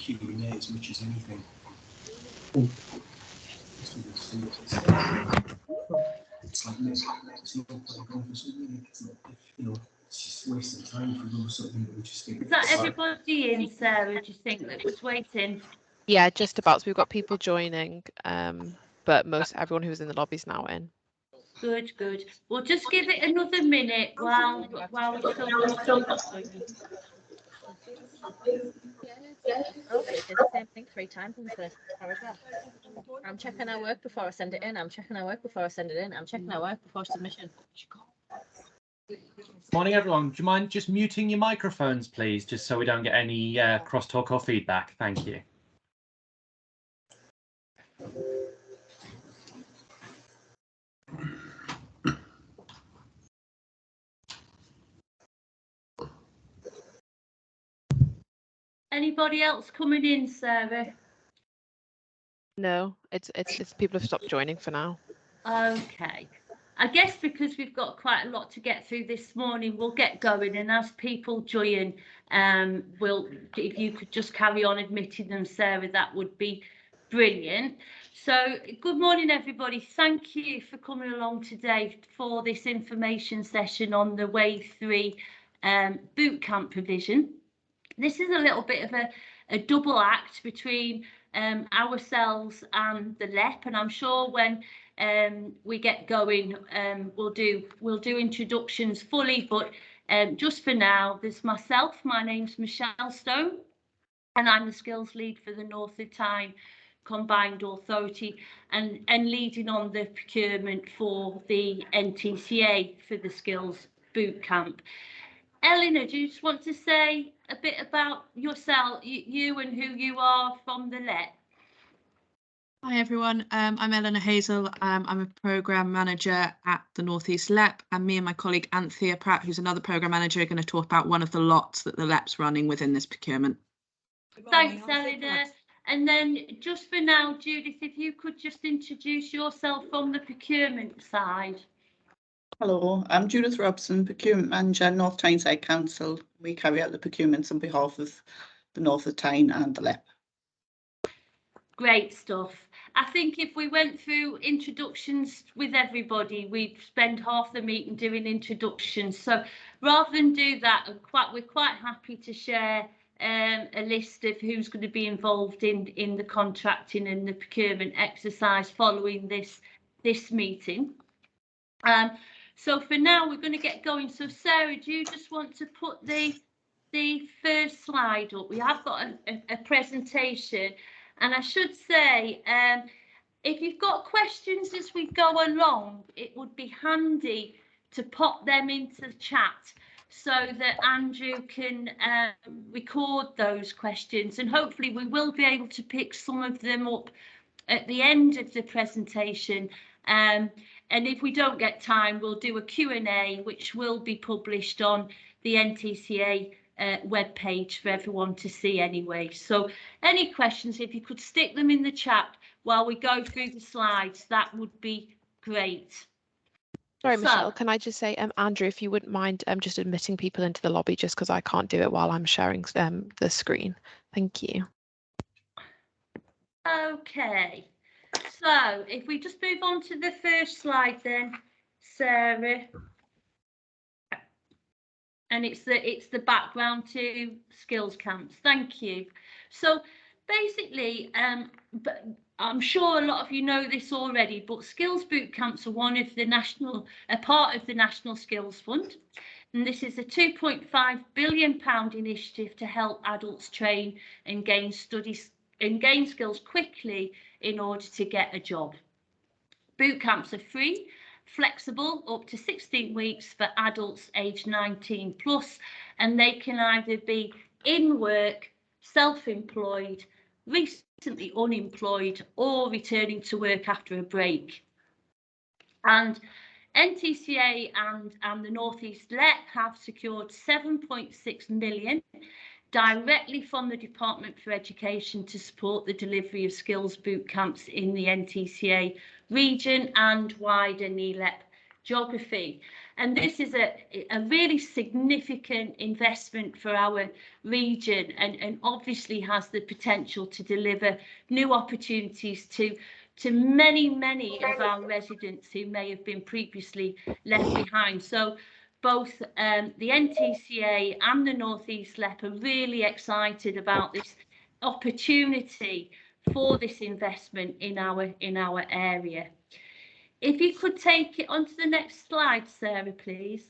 Q&A as much as anything. It's like it's not playing golf or something. It's not, you know, it's just wasting time for them or something that we just think. Is that everybody in, Sarah? Do you think that was waiting? Yeah, just about. So we've got people joining, but everyone who was in the lobby is now in. Good, good. We'll just give it another minute while we're still. Oh, it did the same thing 3 times in the first paragraph. I'm checking our work before I send it in. I'm checking our work before I send it in. I'm checking our work before submission. Morning, everyone. Do you mind just muting your microphones, please, just so we don't get any crosstalk or feedback? Thank you. Anybody else coming in, Sarah? No, it's people have stopped joining for now. Okay. I guess because we've got quite a lot to get through this morning, we'll get going, and as people join, if you could just carry on admitting them, Sarah, that would be brilliant. So good morning, everybody. Thank you for coming along today for this information session on the Wave 3 bootcamp provision. This is a little bit of a double act between ourselves and the LEP, and I'm sure when we get going, we'll do introductions fully, but just for now, there's myself. My name's Michelle Stone, and I'm the skills lead for the North of Tyne Combined Authority, and leading on the procurement for the NTCA for the skills bootcamp. Eleanor, do you just want to say a bit about yourself, you and who you are from the LEP? Hi everyone, I'm Eleanor Hazel. I'm a programme manager at the North East LEP, and me and my colleague Anthea Pratt, who's another programme manager, are going to talk about one of the lots that the LEP's running within this procurement. Thanks, Eleanor. And then just for now, Judith, if you could just introduce yourself from the procurement side. Hello, I'm Judith Robson, Procurement Manager, North Tyneside Council. We carry out the procurements on behalf of the North of Tyne and the LEP. Great stuff. I think if we went through introductions with everybody, we'd spend half the meeting doing introductions. So rather than do that, we're quite happy to share a list of who's going to be involved in the contracting and the procurement exercise following this meeting. So for now, we're going to get going. So Sarah, do you just want to put the first slide up? We have got a presentation, and I should say, if you've got questions as we go along, it would be handy to pop them into the chat so that Andrew can record those questions, and hopefully we will be able to pick some of them up at the end of the presentation. And if we don't get time, we'll do a Q&A, which will be published on the NTCA webpage for everyone to see anyway. So any questions, if you could stick them in the chat while we go through the slides, that would be great. Sorry, Michelle, can I just say, Andrew, if you wouldn't mind just admitting people into the lobby, just because I can't do it while I'm sharing the screen. Thank you. Okay. So if we just move on to the first slide then, Sarah, and it's the background to skills camps. Thank you. So basically, but I'm sure a lot of you know this already, but skills boot camps are a part of the National Skills Fund, and this is a £2.5 billion initiative to help adults train and gain skills quickly in order to get a job. Boot camps are free, flexible, up to 16 weeks for adults aged 19 plus, and they can either be in work, self-employed, recently unemployed, or returning to work after a break. And NTCA and the North East LEP have secured 7.6 million directly from the Department for Education to support the delivery of skills boot camps in the NTCA region and wider NELEP geography. And this is a really significant investment for our region, and obviously has the potential to deliver new opportunities to many of our residents who may have been previously left behind. So both the NTCA and the North East LEP are really excited about this opportunity for this investment in our area. If you could take it onto the next slide, Sarah, please.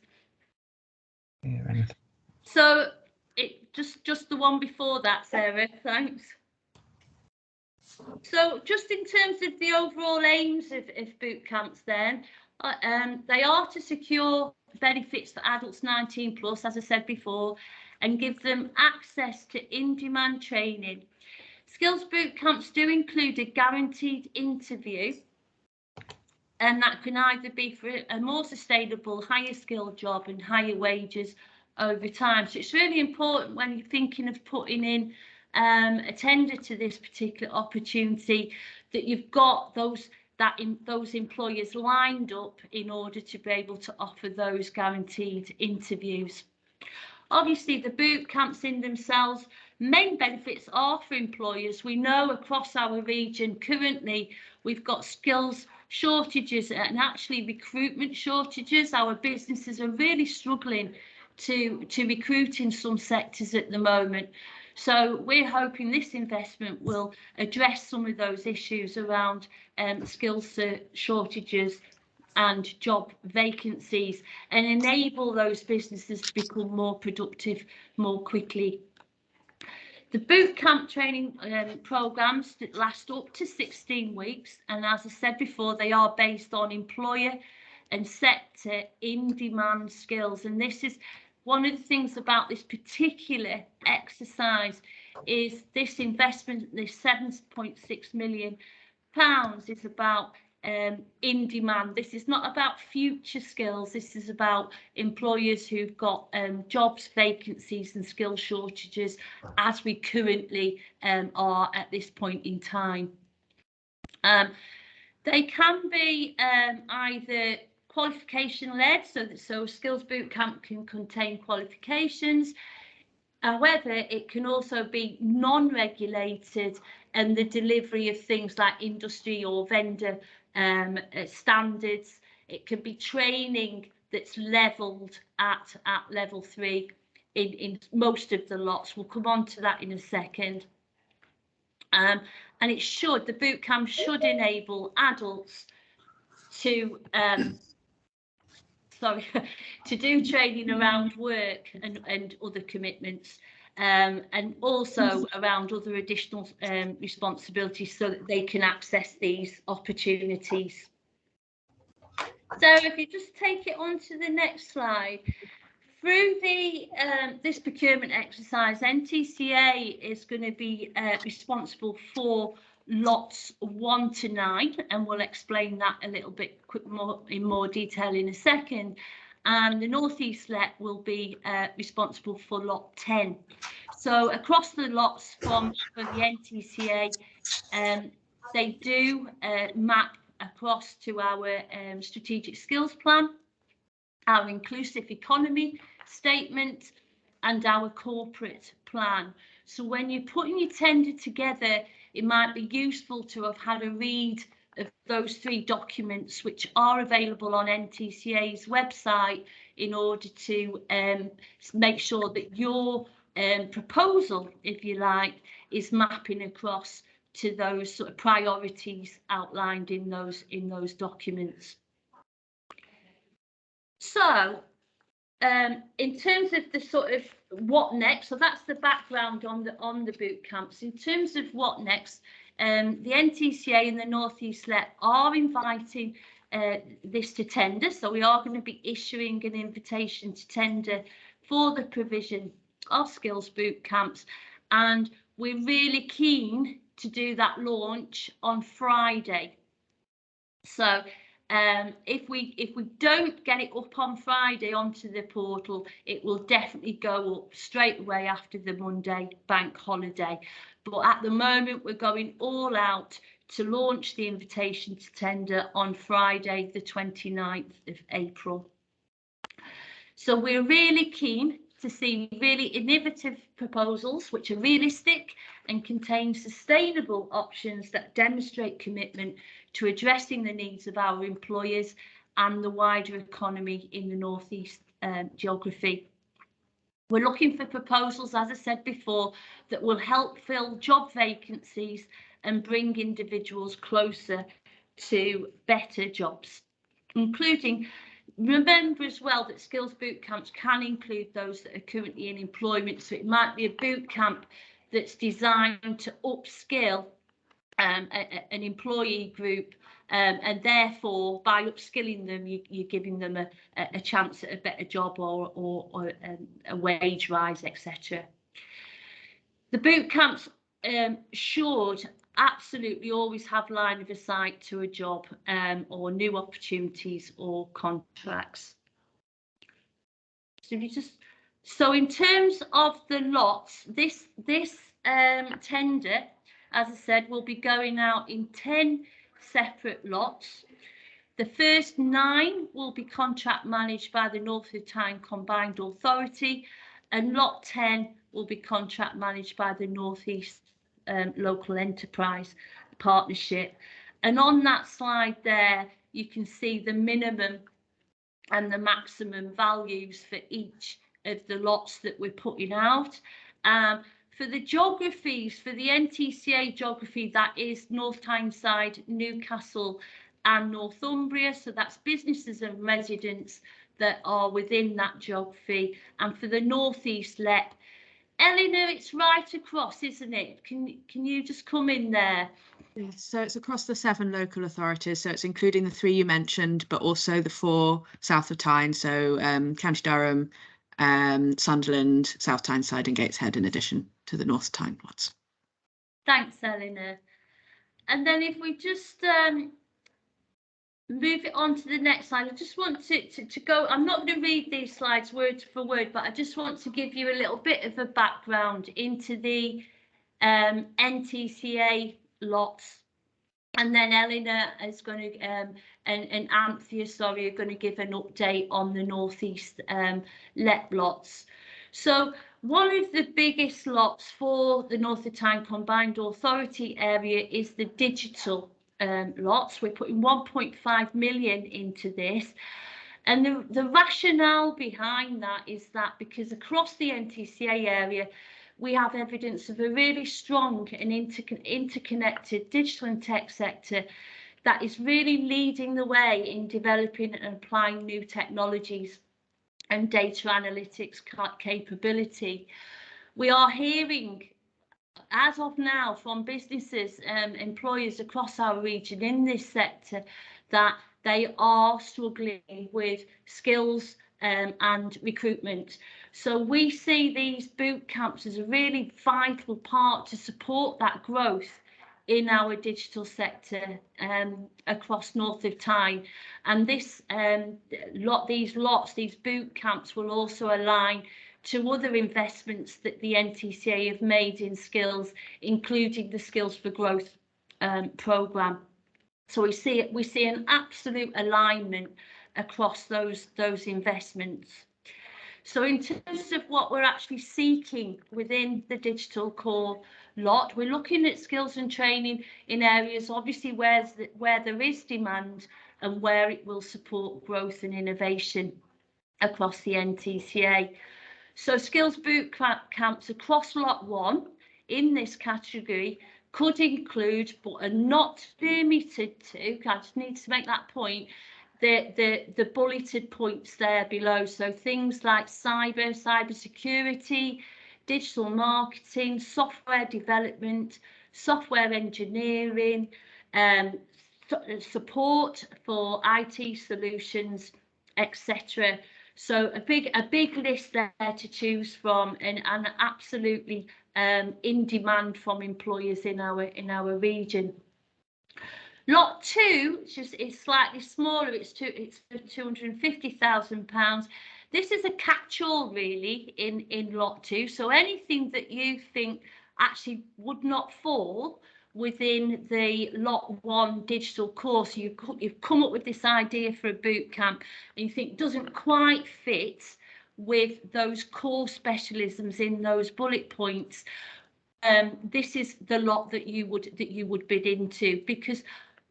So it just the one before that, Sarah, thanks. So just in terms of the overall aims of boot camps then, they are to secure benefits for adults 19 plus, as I said before, and give them access to in-demand training. Skills boot camps do include a guaranteed interview, and that can either be for a more sustainable, higher skilled job and higher wages over time. So it's really important when you're thinking of putting in a tender to this particular opportunity that you've got those employers lined up in order to be able to offer those guaranteed interviews. Obviously, the boot camps in themselves, main benefits are for employers. We know across our region currently we've got skills shortages and actually recruitment shortages. Our businesses are really struggling to recruit in some sectors at the moment. So we're hoping this investment will address some of those issues around skills shortages and job vacancies, and enable those businesses to become more productive more quickly. The bootcamp training programmes last up to 16 weeks, and as I said before, they are based on employer and sector in-demand skills. And this is one of the things about this particular exercise, is this investment, this £7.6 million, is about in demand. This is not about future skills. This is about employers who've got jobs, vacancies and skill shortages, as we currently are at this point in time. They can be either qualification led, so a skills bootcamp can contain qualifications. However, it can also be non-regulated, and the delivery of things like industry or vendor standards. It can be training that's levelled at level 3 in most of the lots. We'll come on to that in a second. And the bootcamp should enable adults to to do training around work and other commitments, and also around other additional responsibilities, so that they can access these opportunities. So if you just take it on to the next slide. Through this procurement exercise, NTCA is going to be responsible for lots 1 to 9, and we'll explain that a little bit in more detail in a second. And the North East LEP will be responsible for lot 10. So across the lots for the NTCA, they do map across to our strategic skills plan, our inclusive economy statement and our corporate plan. So when you're putting your tender together, it might be useful to have had a read of those 3 documents, which are available on NTCA's website, in order to make sure that your proposal, if you like, is mapping across to those sort of priorities outlined in those documents. So in terms of the sort of what next, so that's the background on the boot camps. In terms of what next, the NTCA and the North East LEP are inviting this to tender. So we are going to be issuing an invitation to tender for the provision of skills boot camps, and we're really keen to do that launch on Friday. So if we don't get it up on Friday onto the portal, it will definitely go up straight away after the Monday bank holiday. But at the moment, we're going all out to launch the invitation to tender on Friday, the 29th of April. So we're really keen to see really innovative proposals which are realistic and contain sustainable options that demonstrate commitment to addressing the needs of our employers and the wider economy in the North East geography. We're looking for proposals, as I said before, that will help fill job vacancies and bring individuals closer to better jobs, including, remember as well that skills boot camps can include those that are currently in employment. So it might be a boot camp that's designed to upskill an employee group, and therefore by upskilling them you're giving them a chance at a better job or a wage rise, etc. The boot camps should absolutely always have line of sight to a job or new opportunities or contracts. So if you just, so in terms of the lots, this tender, as I said, will be going out in 10 separate lots. The first 9 will be contract managed by the North Tyne Combined Authority, and lot 10 will be contract managed by the North East Local Enterprise Partnership. And on that slide there, you can see the minimum and the maximum values for each of the lots that we're putting out. For the geographies, for the NTCA geography, that is North Tyneside, Newcastle and Northumbria. So that's businesses and residents that are within that geography. And for the North East LEP, Eleanor, it's right across, isn't it? Can you just come in there? Yes, so it's across the 7 local authorities, so it's including the 3 you mentioned, but also the 4 south of Tyne, so County Durham, Sunderland, South Tyneside and Gateshead, in addition to the North Tyne plots. Thanks, Eleanor. And then if we just move it on to the next slide, I just want to go, I'm not going to read these slides word for word, but I just want to give you a little bit of a background into the NTCA lots, and then Eleanor is going to and Anthea, sorry, are going to give an update on the North East LEP lots. So one of the biggest lots for the North Tyne Combined Authority area is the digital lots. We're putting 1.5 million into this. And the rationale behind that is that because across the NTCA area, we have evidence of a really strong and interconnected digital and tech sector that is really leading the way in developing and applying new technologies and data analytics capability. We are hearing, as of now, from businesses and employers across our region in this sector that they are struggling with skills and recruitment. So we see these boot camps as a really vital part to support that growth in our digital sector across North of Tyne. And this these boot camps will also align to other investments that the NTCA have made in skills, including the Skills for Growth programme. So we see an absolute alignment across those investments. So in terms of what we're actually seeking within the digital core lot, we're looking at skills and training in areas obviously where there is demand and where it will support growth and innovation across the NTCA. So skills boot camps across lot 1 in this category could include, but are not limited to, I just need to make that point, the bulleted points there below. So things like cyber security, digital marketing, software development, software engineering, support for IT solutions, etc. So a big list there to choose from, and absolutely in demand from employers in our region. Lot 2, which is slightly smaller, it's for £250,000. This is a catch-all really in lot 2. So anything that you think actually would not fall within the lot 1 digital course, you've come up with this idea for a boot camp and you think doesn't quite fit with those core specialisms in those bullet points, this is the lot that you would bid into, because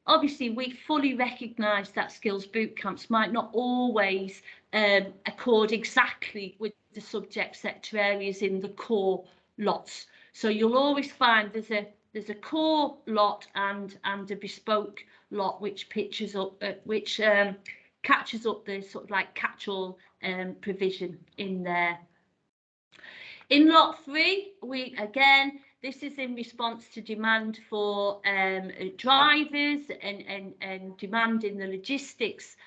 obviously we fully recognise that skills bootcamps might not always accord exactly with the subject sector areas in the core lots. So you'll always find there's a core lot and a bespoke lot which pitches up, catches up the sort of like catch-all provision in there. In lot 3, this is in response to demand for drivers and demand in the logistics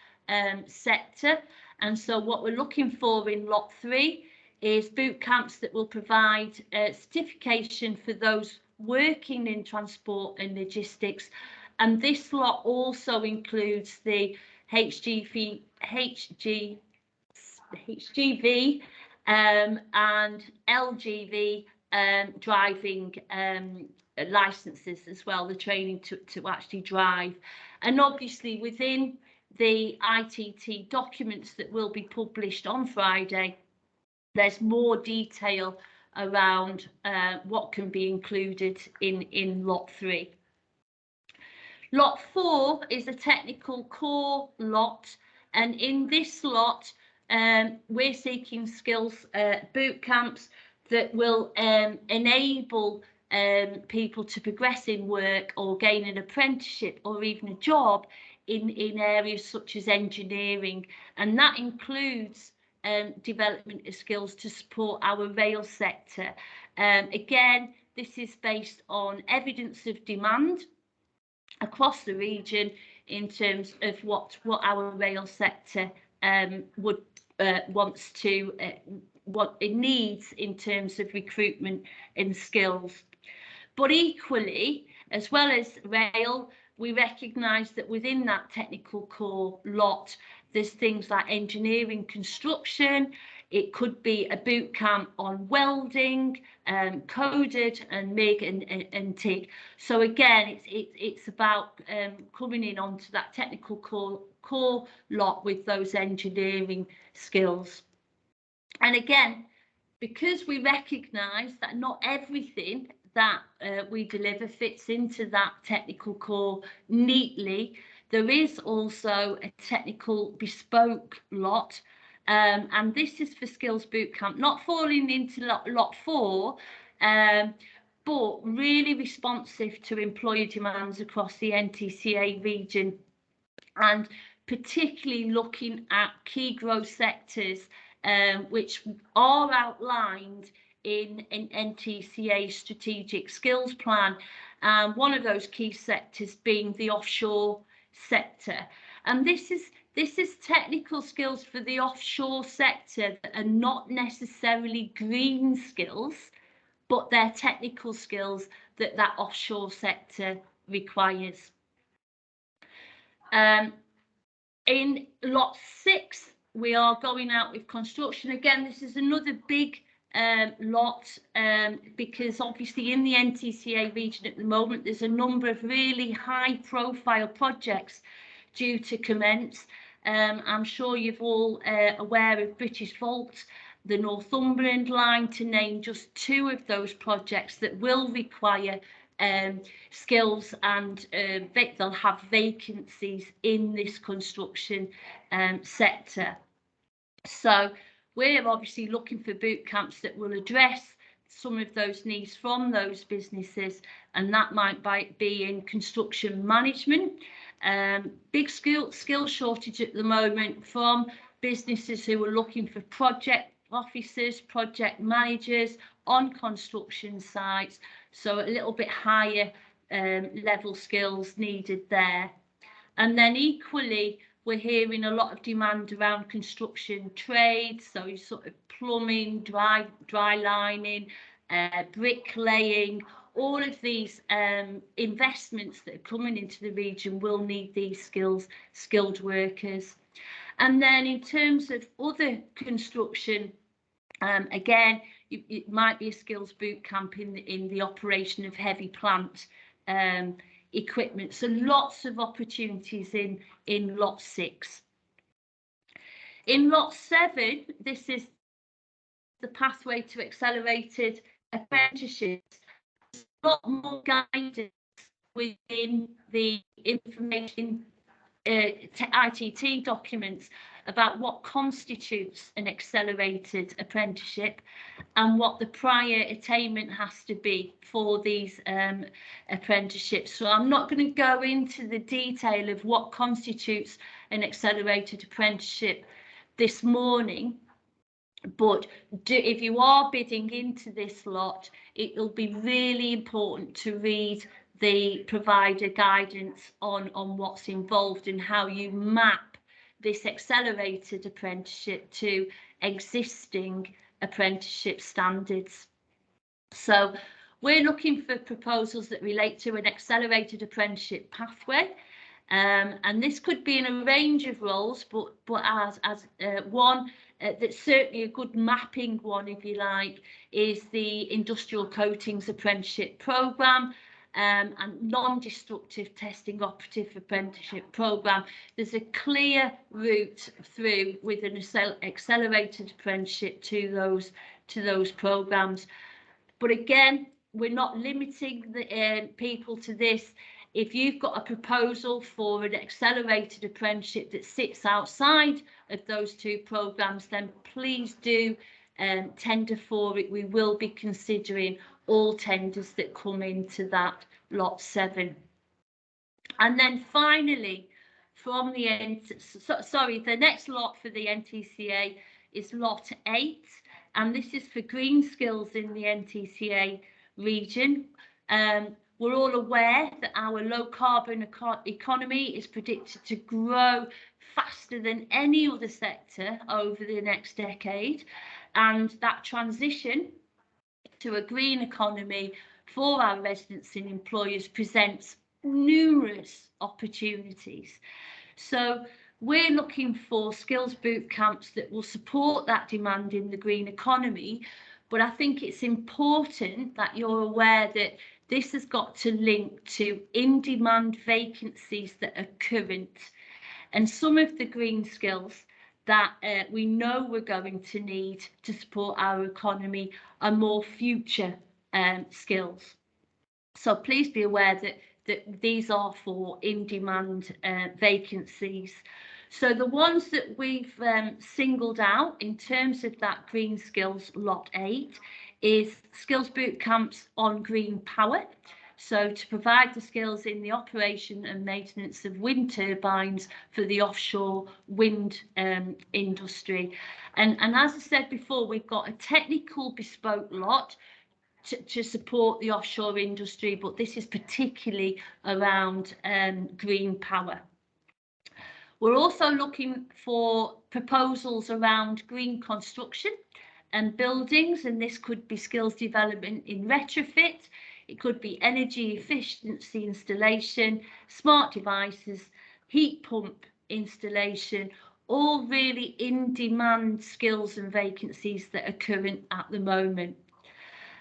sector. And so what we're looking for in lot 3 is boot camps that will provide certification for those working in transport and logistics. And this lot also includes the HGV and LGV driving licenses as well, the training to actually drive. And obviously within the ITT documents that will be published on Friday, there's more detail around what can be included in lot 3. Lot 4 is a technical core lot, and in this lot we're seeking skills boot camps that will enable people to progress in work or gain an apprenticeship or even a job in areas such as engineering, and that includes development of skills to support our rail sector. Again, this is based on evidence of demand across the region in terms of what our rail sector would wants to what it needs in terms of recruitment and skills. But equally, as well as rail, we recognise that within that technical core lot, there's things like engineering, construction. It could be a boot camp on welding, coded and MIG and TIG. So again, it's about coming in onto that technical core lot with those engineering skills. And again, because we recognise that not everything that we deliver fits into that technical core neatly, there is also a technical bespoke lot, and this is for Skills Bootcamp, not falling into lot 4, but really responsive to employer demands across the NTCA region, and particularly looking at key growth sectors which are outlined in an NTCA strategic skills plan, one of those key sectors being the offshore sector. And this is technical skills for the offshore sector that are not necessarily green skills, but they're technical skills that offshore sector requires. In lot 6, we are going out with construction. Again, this is another big lot, because obviously in the NTCA region at the moment, there's a number of really high profile projects due to commence. I'm sure you're all aware of British Vault, the Northumberland line, to name just 2 of those projects that will require skills, and they'll have vacancies in this construction sector. So we're obviously looking for boot camps that will address some of those needs from those businesses, and that might be in construction management. Big skill shortage at the moment from businesses who are looking for project officers, project managers on construction sites, so a little bit higher level skills needed there. And then equally, we're hearing a lot of demand around construction trades, so sort of plumbing, dry lining, bricklaying. All of these investments that are coming into the region will need these skilled workers. And then in terms of other construction, again, it might be a skills boot camp in the operation of heavy plant equipment. So lots of opportunities in lot 6. In lot 7, this is the pathway to accelerated apprenticeships, a lot more guidance within the information ITT documents about what constitutes an accelerated apprenticeship and what the prior attainment has to be for these apprenticeships. So I'm not going to go into the detail of what constitutes an accelerated apprenticeship this morning, but if you are bidding into this lot, it will be really important to read the provider guidance on what's involved and how you map this accelerated apprenticeship to existing apprenticeship standards. So we're looking for proposals that relate to an accelerated apprenticeship pathway. And this could be in a range of roles, but as one that's certainly a good mapping one, if you like, is the Industrial Coatings Apprenticeship Programme and Non-Destructive Testing Operative Apprenticeship Programme. There's a clear route through with an accelerated apprenticeship to those programmes. But again, we're not limiting the people to this. If you've got a proposal for an accelerated apprenticeship that sits outside of those two programmes, then please do tender for it. We will be considering all tenders that come into that lot 7. And then finally, from the the next lot for the NTCA is lot 8, and this is for green skills in the NTCA region. We're all aware that our low carbon economy is predicted to grow faster than any other sector over the next decade, and that transition to a green economy for our residents and employers presents numerous opportunities. So we're looking for skills boot camps that will support that demand in the green economy, but I think it's important that you're aware that this has got to link to in-demand vacancies that are current, and some of the green skills that we know we're going to need to support our economy are more future skills. So please be aware that these are for in-demand vacancies. So the ones that we've singled out in terms of that green skills lot 8 is skills boot camps on green power. So to provide the skills in the operation and maintenance of wind turbines for the offshore wind industry. And as I said before, we've got a technical bespoke lot to support the offshore industry, but this is particularly around green power. We're also looking for proposals around green construction and buildings, and this could be skills development in retrofit, it could be energy efficiency installation, smart devices, heat pump installation, all really in-demand skills and vacancies that are current at the moment.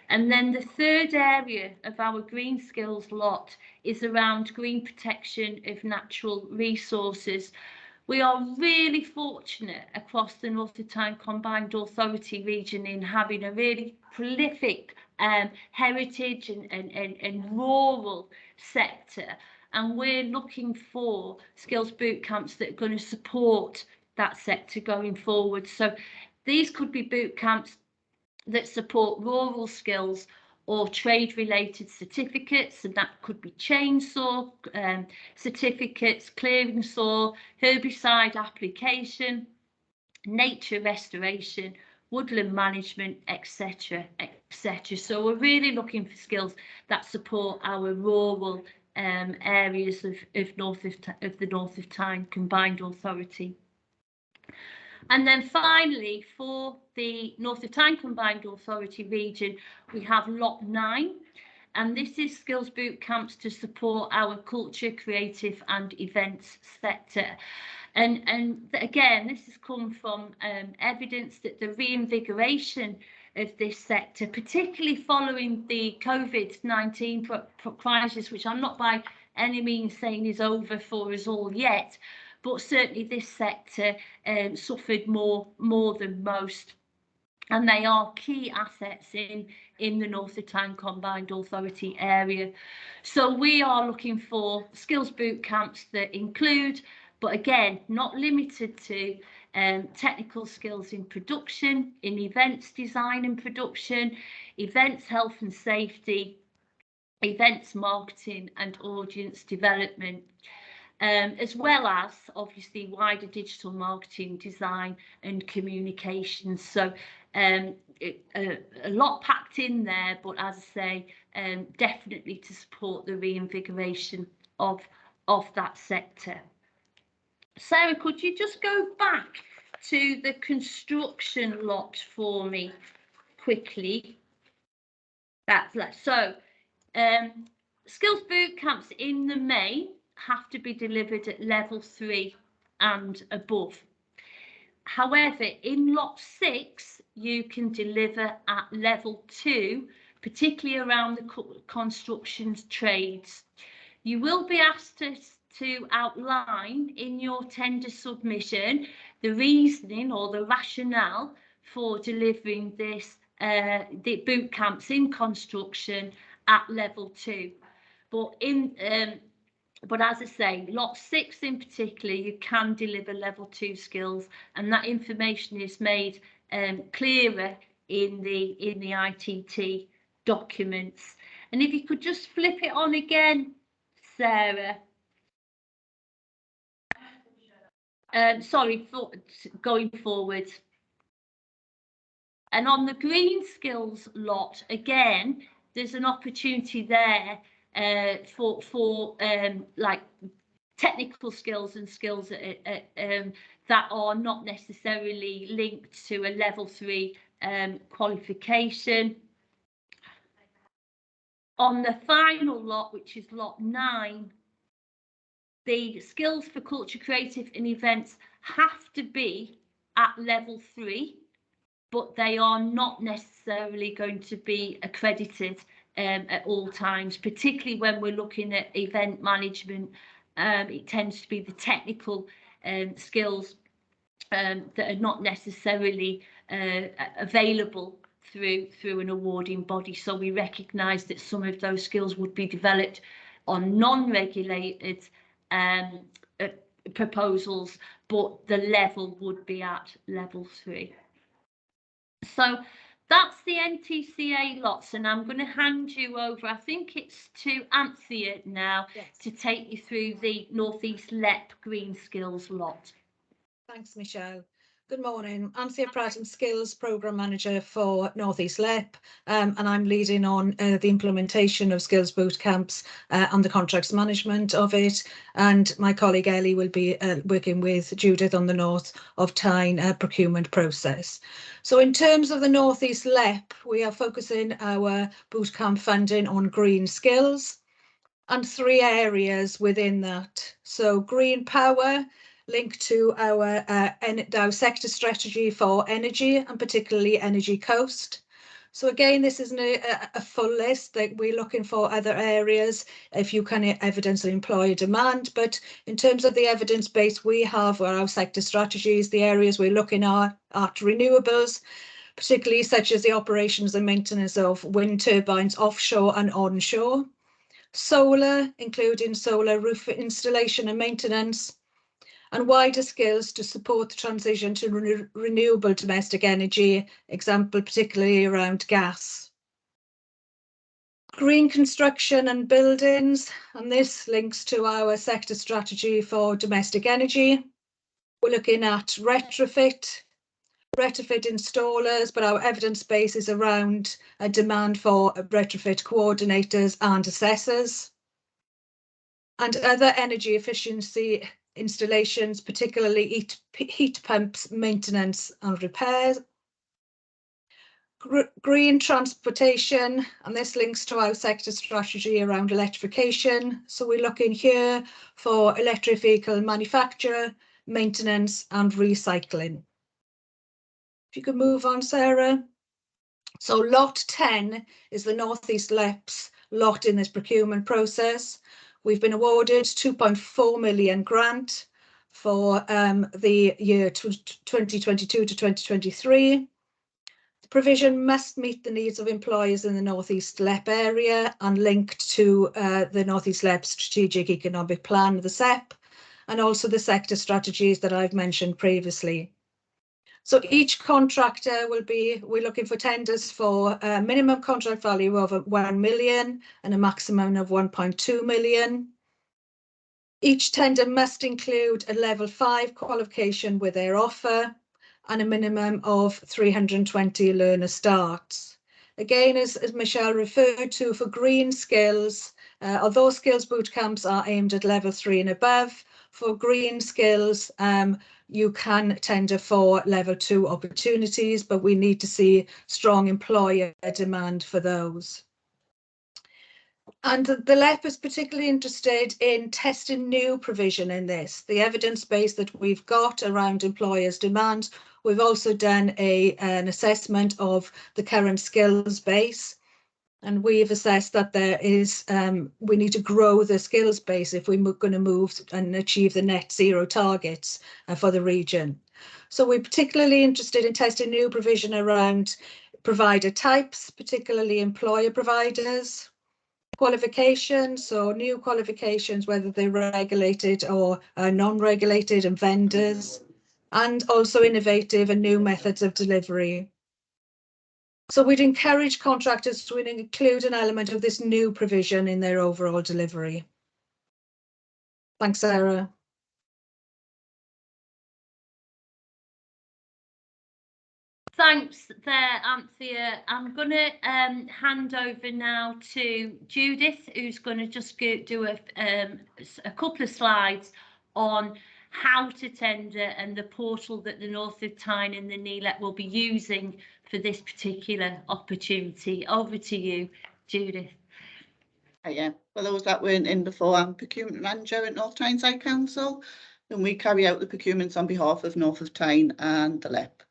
And then the third area of our green skills lot is around green protection of natural resources. We are really fortunate across the North of Tyne Combined Authority region in having a really prolific heritage and rural sector, and we're looking for skills boot camps that are going to support that sector going forward. So these could be boot camps that support rural skills or trade-related certificates, and that could be chainsaw certificates, clearing saw, herbicide application, nature restoration, woodland management, etc., etc. So we're really looking for skills that support our rural areas of the North of Tyne Combined Authority. And then finally, for the North of Tyne Combined Authority region, we have lot 9, and this is skills boot camps to support our culture, creative and events sector. And again, this has come from evidence that the reinvigoration of this sector, particularly following the COVID-19 crisis, which I'm not by any means saying is over for us all yet, but certainly this sector suffered more than most. and they are key assets in the North of Tyne Combined Authority area. So we are looking for skills boot camps that include, but again, not limited to, technical skills in production, in events design and production, events health and safety, events marketing and audience development. As well as obviously wider digital marketing, design and communications. So a lot packed in there, but as I say, definitely to support the reinvigoration of that sector. Sarah, could you just go back to the construction lot for me quickly? So skills boot camps in the main have to be delivered at level 3 and above. However, in lot 6, you can deliver at level 2, particularly around the construction trades. You will be asked to outline in your tender submission the reasoning or the rationale for delivering this the boot camps in construction at level 2. But as I say, lot 6 in particular, you can deliver level 2 skills, and that information is made clearer in the ITT documents. And if you could just flip it on again, Sarah. Sorry, going forward. And on the green skills lot, again, there's an opportunity there for like technical skills and skills that are not necessarily linked to a level 3 qualification. On the final lot, which is lot 9, the skills for culture, creative and events have to be at level 3, but they are not necessarily going to be accredited at all times, particularly when we're looking at event management. It tends to be the technical skills that are not necessarily available through an awarding body. So we recognise that some of those skills would be developed on non-regulated proposals, but the level would be at level 3. So that's the NTCA lots, and I'm going to hand you over, I think it's to Anthea now, yes, to take you through the North East LEP Green Skills lot. Thanks, Michelle. Good morning. Anthea Pratt, I'm Skills Programme Manager for North East LEP, and I'm leading on the implementation of Skills Boot Camps and the contracts management of it. And my colleague Ellie will be working with Judith on the North of Tyne procurement process. So in terms of the North East LEP, we are focusing our bootcamp funding on green skills and 3 areas within that. So green power, linked to our sector strategy for energy and particularly energy coast. So again, this isn't a full list, that we're looking for other areas if you can evidence the employer demand. But in terms of the evidence base we have, or our sector strategies, the areas we're looking at renewables, particularly such as the operations and maintenance of wind turbines offshore and onshore. Solar, including solar roof installation and maintenance, and wider skills to support the transition to renewable domestic energy, example particularly around gas. Green construction and buildings, and this links to our sector strategy for domestic energy. We're looking at retrofit installers, but our evidence base is around a demand for retrofit coordinators and assessors. And other energy efficiency installations, particularly heat pumps, maintenance and repairs. Green transportation, and this links to our sector strategy around electrification. So we're looking here for electric vehicle manufacture, maintenance and recycling. If you could move on, Sarah. So lot 10 is the North East LEP's lot in this procurement process. We've been awarded 2.4 million grant for the year 2022 to 2023. The provision must meet the needs of employers in the North East LEP area and linked to the North East LEP Strategic Economic Plan, the SEP, and also the sector strategies that I've mentioned previously. So each contractor we're looking for tenders for a minimum contract value of 1 million and a maximum of 1.2 million. Each tender must include a level 5 qualification with their offer and a minimum of 320 learner starts. Again, as Michelle referred to, for green skills, although skills bootcamps are aimed at level 3 and above, for green skills, you can tender for level 2 opportunities, but we need to see strong employer demand for those. And the LEP is particularly interested in testing new provision in this. The evidence base that we've got around employers' demand, we've also done an assessment of the current skills base. And we've assessed that there is, we need to grow the skills base if we're going to move and achieve the net zero targets for the region. So we're particularly interested in testing new provision around provider types, particularly employer providers, qualifications, so new qualifications, whether they're regulated or non-regulated, and vendors, and also innovative and new methods of delivery. So we'd encourage contractors to include an element of this new provision in their overall delivery. Thanks, Sarah. Thanks there, Anthea. I'm going to hand over now to Judith, who's going to just do a couple of slides on how to tender and the portal that the North of Tyne and the NELEP will be using for this particular opportunity. Over to you, Judith. Yeah, for those that weren't in before, I'm procurement manager at North Tyneside Council, and we carry out the procurements on behalf of North of Tyne and the LEP.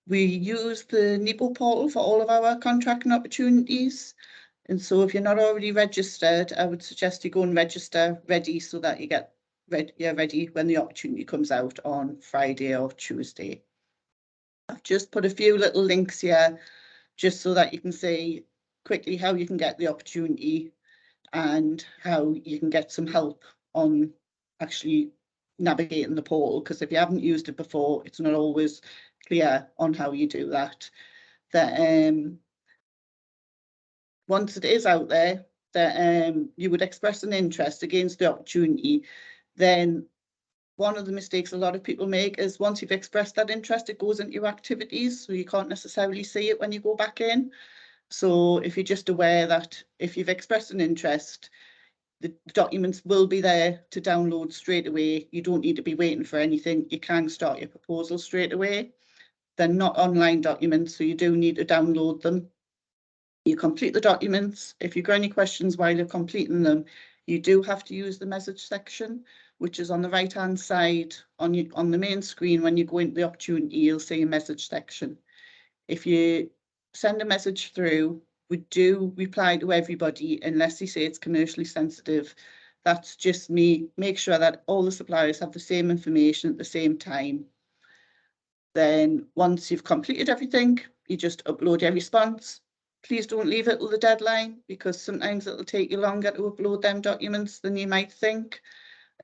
We use the NEPO portal for all of our contracting opportunities. And so if you're not already registered, I would suggest you go and register ready so that you get ready when the opportunity comes out on Friday or Tuesday. I've just put a few little links here just so that you can see quickly how you can get the opportunity and how you can get some help on actually navigating the portal, because if you haven't used it before, it's not always clear on how you do that. Once it is out there, that you would express an interest against the opportunity, then one of the mistakes a lot of people make is once you've expressed that interest, it goes into your activities, so you can't necessarily see it when you go back in. So if you're just aware that if you've expressed an interest, the documents will be there to download straight away. You don't need to be waiting for anything. You can start your proposal straight away. They're not online documents, so you do need to download them. You complete the documents. If you've got any questions while you're completing them, you do have to use the message section, which is on the right hand side on the main screen. When you go into the opportunity, you'll see a message section. If you send a message through, we do reply to everybody unless you say it's commercially sensitive. That's just me. Make sure that all the suppliers have the same information at the same time. Then once you've completed everything, you just upload your response. Please don't leave it till the deadline, because sometimes it'll take you longer to upload them documents than you might think.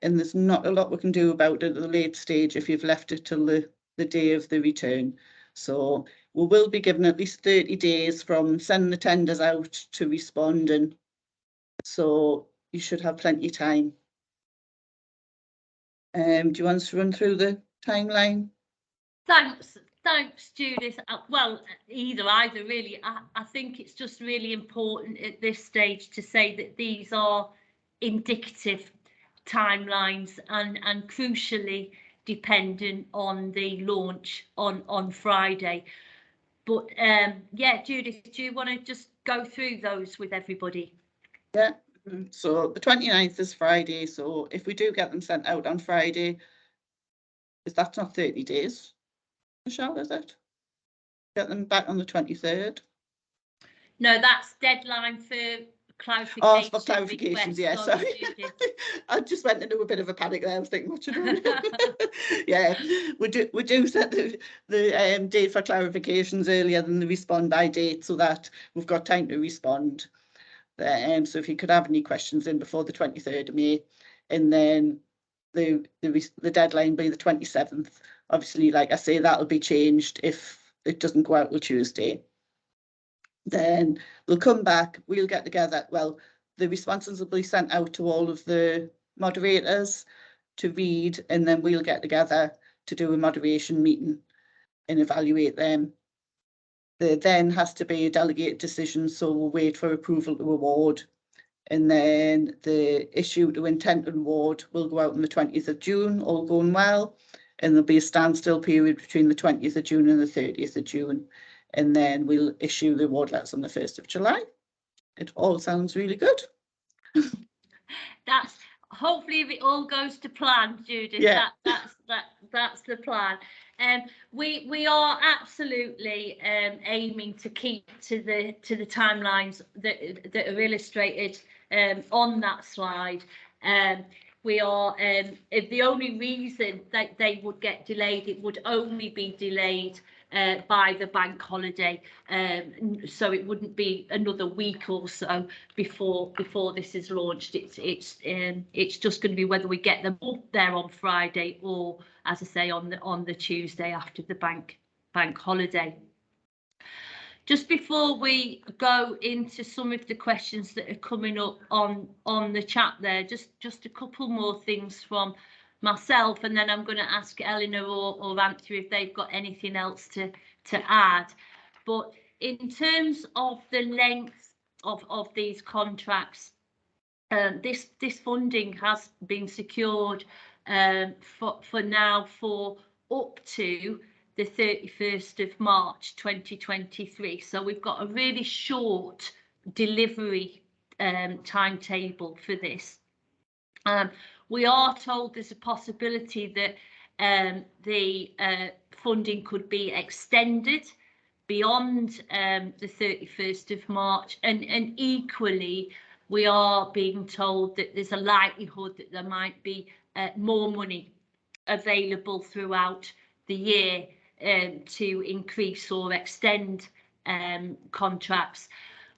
And there's not a lot we can do about it at the late stage if you've left it till the day of the return. So we will be given at least 30 days from sending the tenders out to respond, and so you should have plenty of time. Do you want us to run through the timeline? Thanks, Judith. Well, either really. I think it's just really important at this stage to say that these are indicative timelines and crucially dependent on the launch on Friday. But yeah, Judith, do you want to just go through those with everybody? Yeah, so the 29th is Friday, so if we do get them sent out on Friday, is that not 30 days? Michelle, is it? Get them back on the 23rd? No, that's deadline for clarification. Oh, for clarifications, yeah, requests, sorry. Judith. I just went into a bit of a panic there. I was thinking, what you doing? Yeah, we do set the date for clarifications earlier than the respond by date, so that we've got time to respond. So if you could have any questions in before the 23rd of May, and then the deadline be the 27th. Obviously, like I say, that'll be changed if it doesn't go out till Tuesday. Then we'll come back, we'll get together. Well, the responses will be sent out to all of the moderators to read, and then we'll get together to do a moderation meeting and evaluate them. There then has to be a delegated decision, so we'll wait for approval to award. And then the issue to intent and award will go out on the 20th of June, all going well. And there'll be a standstill period between the 20th of June and the 30th of June. And then we'll issue the award letters on the 1st of July. It all sounds really good. That's hopefully if it all goes to plan, Judith. Yeah. That's the plan. We are absolutely aiming to keep to the timelines that are illustrated on that slide. We are the only reason that they would get delayed, it would only be delayed by the bank holiday, so it wouldn't be another week or so before this is launched. It's just going to be whether we get them up there on Friday or, as I say, on the Tuesday after the bank holiday. Just before we go into some of the questions that are coming up on the chat there, just a couple more things from myself, and then I'm going to ask Eleanor or Anthony if they've got anything else to add. But in terms of the length of these contracts, this funding has been secured for now for up to the 31st of March 2023. So we've got a really short delivery timetable for this. We are told there's a possibility that the funding could be extended beyond the 31st of March, and equally we are being told that there's a likelihood that there might be more money available throughout the year to increase or extend contracts.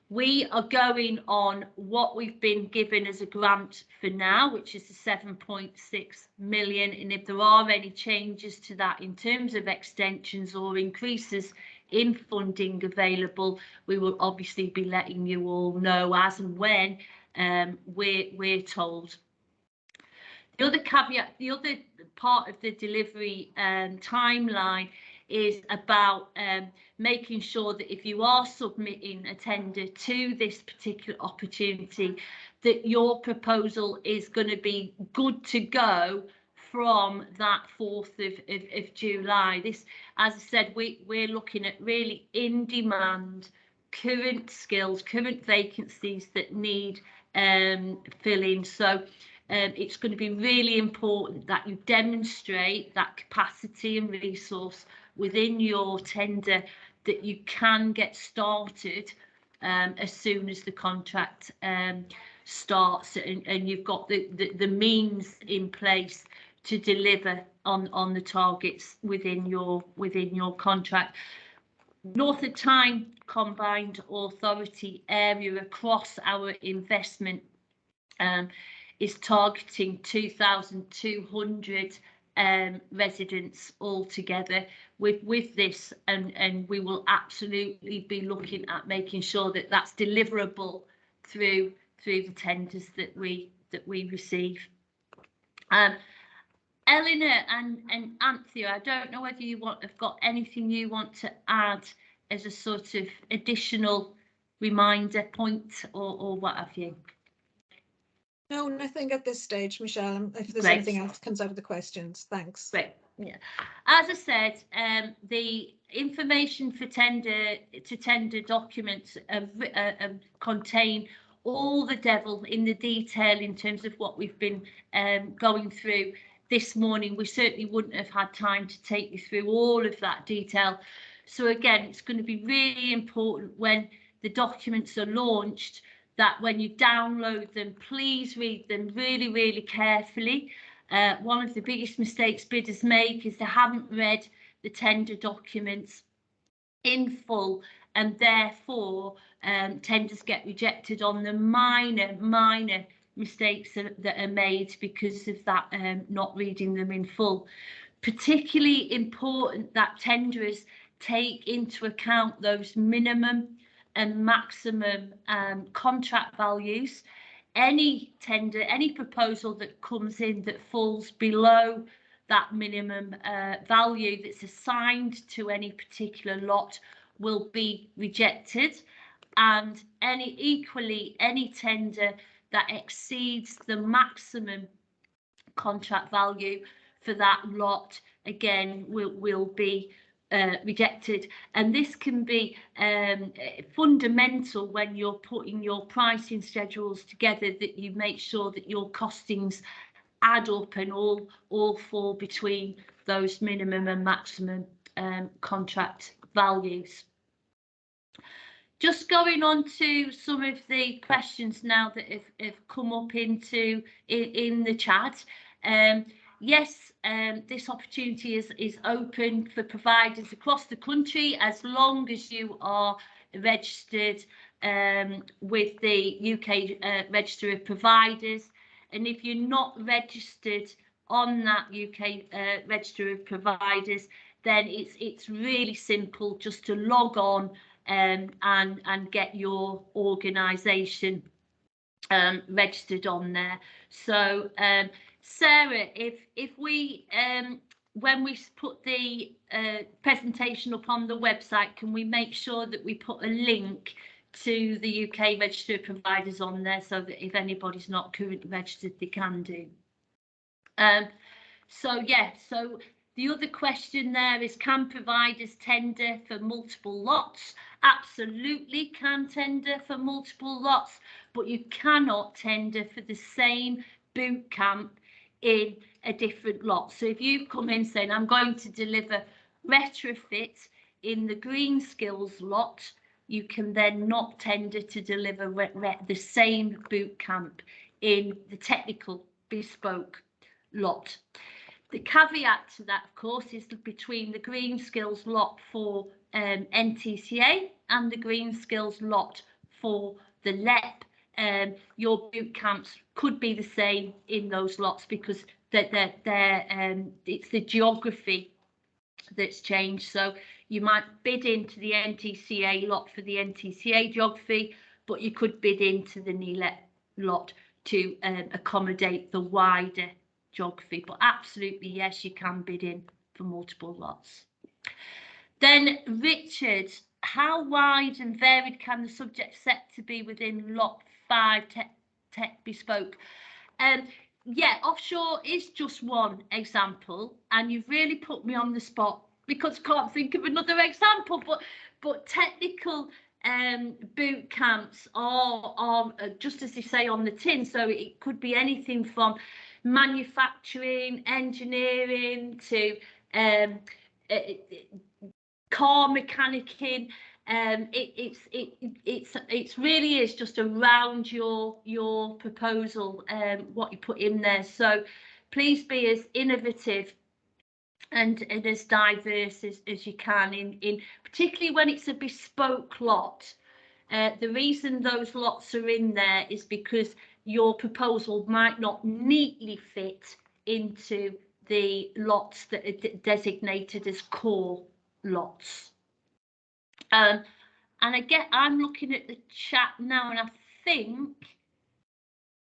We are going on what we've been given as a grant for now, which is the 7.6 million. And if there are any changes to that in terms of extensions or increases in funding available, we will obviously be letting you all know as and when we're told. The other caveat, the other part of the delivery timeline is about making sure that if you are submitting a tender to this particular opportunity, that your proposal is going to be good to go from that 4th of July. This, as I said, we're looking at really in demand, current skills, current vacancies that need filling. So it's going to be really important that you demonstrate that capacity and resource within your tender, that you can get started as soon as the contract starts, and you've got the means in place to deliver on the targets within your contract. Northern Tyne Combined Authority area across our investment is targeting 2,200 residents altogether with this, and we will absolutely be looking at making sure that that's deliverable through the tenders that we receive. Eleanor and Anthea, I don't know whether you have got anything you want to add as a sort of additional reminder point or what have you. No, nothing at this stage, Michelle. If there's Great. anything else comes out of the questions, thanks. Great. Yeah, as I said, the information for tender documents contain all the devil in the detail in terms of what we've been going through this morning. We certainly wouldn't have had time to take you through all of that detail. So again, it's going to be really important when the documents are launched that when you download them, please read them really, really carefully. One of the biggest mistakes bidders make is they haven't read the tender documents in full, and therefore tenders get rejected on the minor mistakes that are made because of that, not reading them in full. Particularly important that tenderers take into account those minimum and maximum contract values. Any tender, any proposal that comes in that falls below that minimum value that's assigned to any particular lot will be rejected, and any tender that exceeds the maximum contract value for that lot again will be rejected. And this can be fundamental when you're putting your pricing schedules together, that you make sure that your costings add up and all fall between those minimum and maximum contract values. Just going on to some of the questions now that have come up in the chat. Yes, this opportunity is open for providers across the country as long as you are registered with the UK Register of Providers. And if you're not registered on that UK Register of Providers, then it's really simple just to log on and get your organisation registered on there. So Sarah, if we when we put the presentation up on the website, can we make sure that we put a link to the UK Register of Providers on there, so that if anybody's not currently registered, they can do. So yeah, so the other question there is, can providers tender for multiple lots? Absolutely can tender for multiple lots, but you cannot tender for the same boot camp in a different lot. So if you come in saying, I'm going to deliver retrofit in the green skills lot, you can then not tender to deliver the same boot camp in the technical bespoke lot. The caveat to that, of course, is between the green skills lot for NTCA and the green skills lot for the LEP. Your boot camps could be the same in those lots because it's the geography that's changed. So you might bid into the NTCA lot for the NTCA geography, but you could bid into the NELEP lot to accommodate the wider geography. But absolutely, yes, you can bid in for multiple lots. Then Richard, how wide and varied can the subject sector be within lot 5 tech bespoke? Yeah, offshore is just one example, and you've really put me on the spot because I can't think of another example, but technical boot camps are just as they say on the tin, so it could be anything from manufacturing, engineering to car mechanicking. It really is just around your proposal, what you put in there. So please be as innovative and as diverse as you can in particularly when it's a bespoke lot. The reason those lots are in there is because your proposal might not neatly fit into the lots that are designated as core lots. And again, I'm looking at the chat now, and I think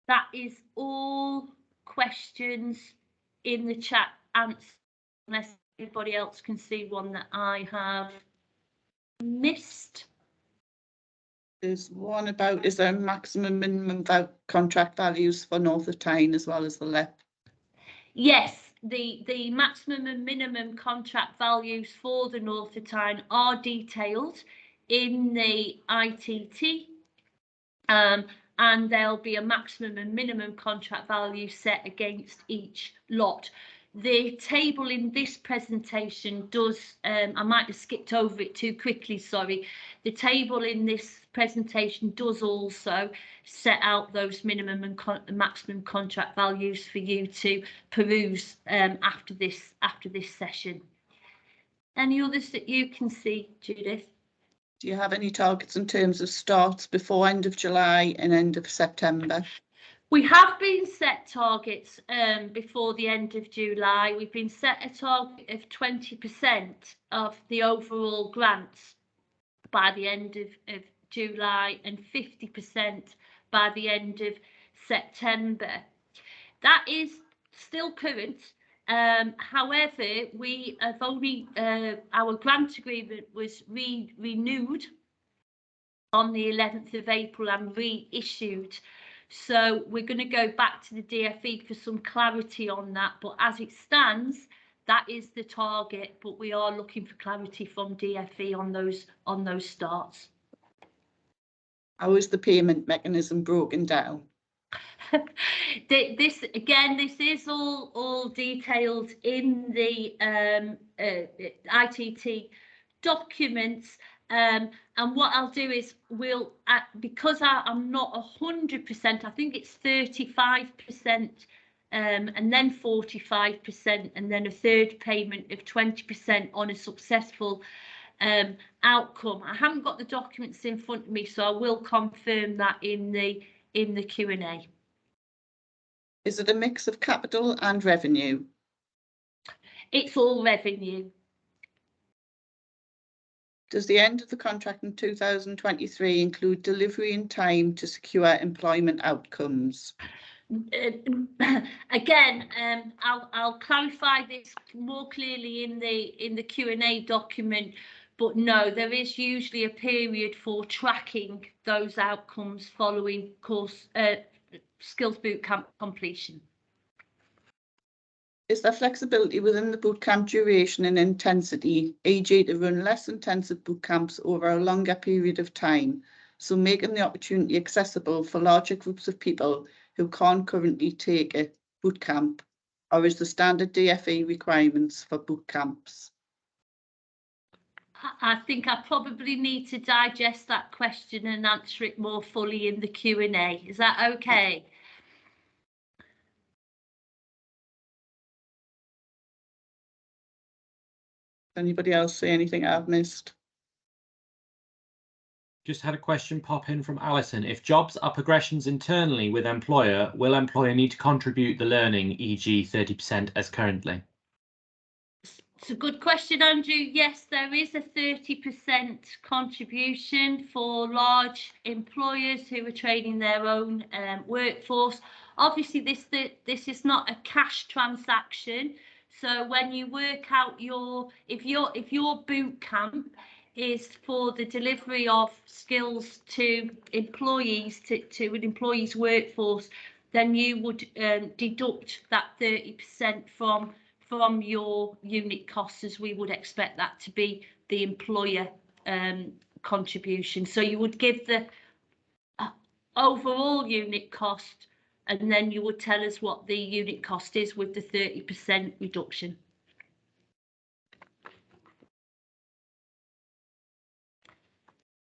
that is all questions in the chat answered, unless anybody else can see one that I have missed. There's one about, is there maximum minimum contract values for North of Tyne as well as the LEP? Yes, the maximum and minimum contract values for the North of Tyne are detailed in the ITT, and there'll be a maximum and minimum contract value set against each lot. the table in this presentation does, I might have skipped over it too quickly, sorry. The table in this presentation does also set out those minimum and maximum contract values for you to peruse after this session. Any others that you can see, Judith? Do you have any targets in terms of starts before end of July and end of September? We have been set targets before the end of July. We've been set a target of 20% of the overall grants by the end of July and 50% by the end of September. That is still current. However, we have only, our grant agreement was renewed on the 11th of April and reissued. So we're going to go back to the DFE for some clarity on that. But as it stands, that is the target. But we are looking for clarity from DFE on those starts. How is the payment mechanism broken down? This is all detailed in the ITT documents. And what I'll do is because I'm not 100%, I think it's 35%, and then 45%, and then a third payment of 20% on a successful outcome. I haven't got the documents in front of me, so I will confirm that in the Q&A. Is it a mix of capital and revenue? It's all revenue. Does the end of the contract in 2023 include delivery in time to secure employment outcomes? Again, I'll clarify this more clearly in the Q&A document, but no, there is usually a period for tracking those outcomes following course skills bootcamp completion. Is there flexibility within the bootcamp duration and intensity, e.g. to run less intensive bootcamps over a longer period of time, so making the opportunity accessible for larger groups of people who can't currently take a bootcamp, or is the standard DFE requirements for bootcamps? I think I probably need to digest that question and answer it more fully in the Q&A. Is that okay? Anybody else say anything I've missed? Just had a question pop in from Alison. If jobs are progressions internally with employer, will employer need to contribute the learning, e.g. 30% as currently? It's a good question, Andrew. Yes, there is a 30% contribution for large employers who are training their own workforce. Obviously, this is not a cash transaction. So when you work out if your boot camp is for the delivery of skills to employees, to an employee's workforce, then you would deduct that 30% from your unit costs, as we would expect that to be the employer contribution. So you would give the overall unit cost, and then you would tell us what the unit cost is with the 30% reduction.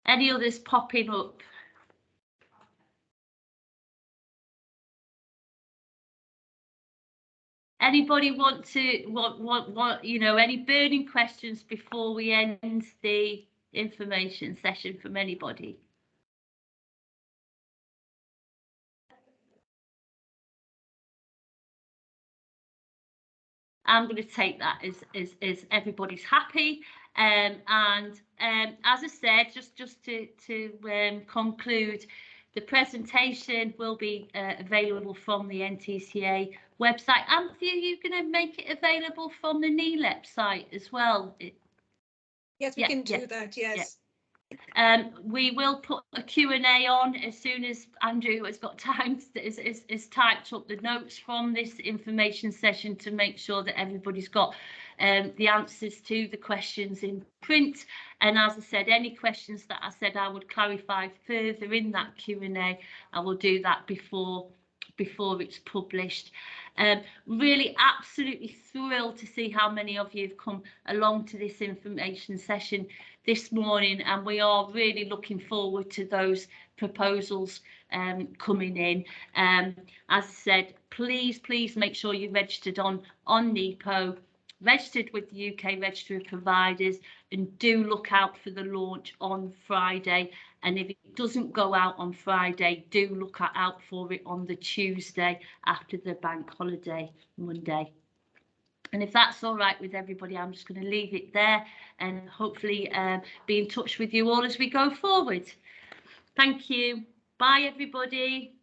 Any others popping up? Anybody want any burning questions before we end the information session from anybody? I'm going to take that as everybody's happy, and as I said, just to conclude, the presentation will be available from the NTCA website. Anthea, are you going to make it available from the NELEP site as well? Yes, we can do that, yes. Yeah. We will put a Q&A on as soon as Andrew has got time, is typed up the notes from this information session to make sure that everybody's got the answers to the questions in print. And as I said, any questions that I said I would clarify further in that Q&A, I will do that before before it's published. Really absolutely thrilled to see how many of you have come along to this information session this morning, and we are really looking forward to those proposals coming in. As I said, please make sure you're registered on NEPO, registered with the UK Register of Providers, and do look out for the launch on Friday. And if it doesn't go out on Friday, do look out for it on the Tuesday after the bank holiday Monday. And if that's all right with everybody, I'm just going to leave it there and hopefully be in touch with you all as we go forward. Thank you. Bye, everybody.